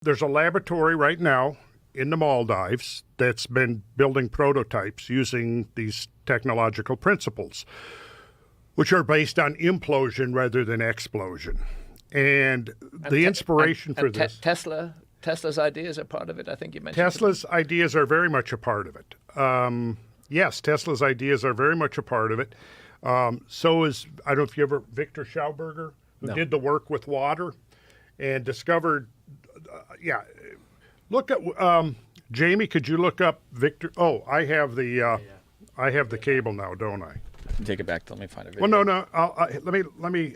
There's a laboratory right now in the Maldives that's been building prototypes using these technological principles, which are based on implosion rather than explosion. And the inspiration for this... Tesla's ideas are part of it, I think you mentioned. Tesla's ideas are very much a part of it. Yes, Tesla's ideas are very much a part of it. So is, I don't know if you ever, Victor Schauberger, who did the work with water and discovered, look at, Jamie, could you look up Victor? Oh, I have the cable now, don't I? Take it back. Let me find a video. Well, no. Let me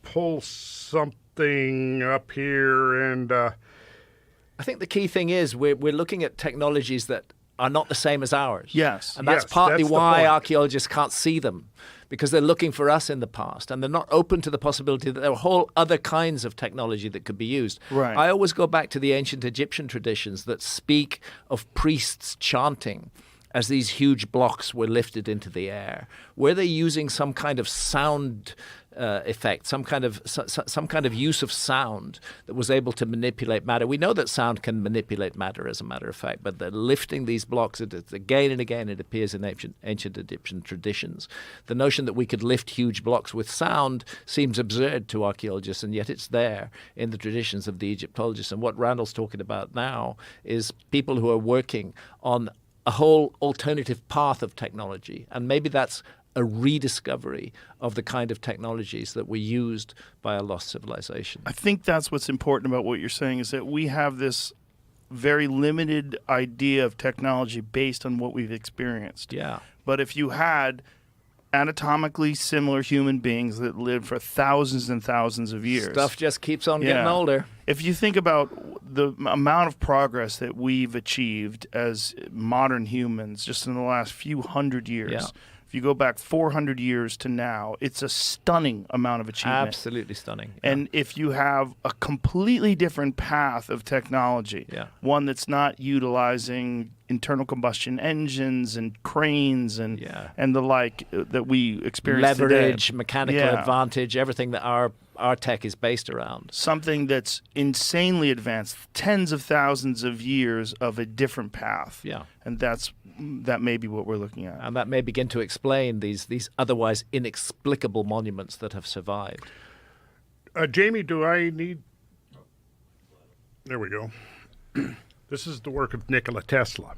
pull something up here, and I think the key thing is we're looking at technologies that are not the same as ours. Yes. And that's partly why archaeologists can't see them, because they're looking for us in the past, and they're not open to the possibility that there are whole other kinds of technology that could be used. Right. I always go back to the ancient Egyptian traditions that speak of priests chanting as these huge blocks were lifted into the air. Were they using some kind of sound effect, some kind of use of sound that was able to manipulate matter? We know that sound can manipulate matter, as a matter of fact, but they're lifting these blocks. Again and again, it appears in ancient Egyptian traditions. The notion that we could lift huge blocks with sound seems absurd to archaeologists, and yet it's there in the traditions of the Egyptologists. And what Randall's talking about now is people who are working on a whole alternative path of technology, and maybe that's a rediscovery of the kind of technologies that were used by a lost civilization. I think that's what's important about what you're saying, is that we have this very limited idea of technology based on what we've experienced. Yeah. But if you had anatomically similar human beings that lived for thousands and thousands of years. Stuff just keeps on getting older. If you think about the amount of progress that we've achieved as modern humans just in the last few hundred years, if you go back 400 years to now, it's a stunning amount of achievement. Absolutely stunning. And if you have a completely different path of technology, one that's not utilizing internal combustion engines and cranes and the like that we experience leverage, today. Mechanical advantage, everything that our tech is based around. Something that's insanely advanced, tens of thousands of years of a different path. Yeah. And that may be what we're looking at. And that may begin to explain these otherwise inexplicable monuments that have survived. Jamie, do I need... There we go. This is the work of Nikola Tesla.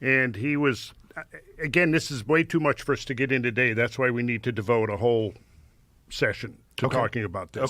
And he was, again, this is way too much for us to get in today. That's why we need to devote a whole session to talking about this.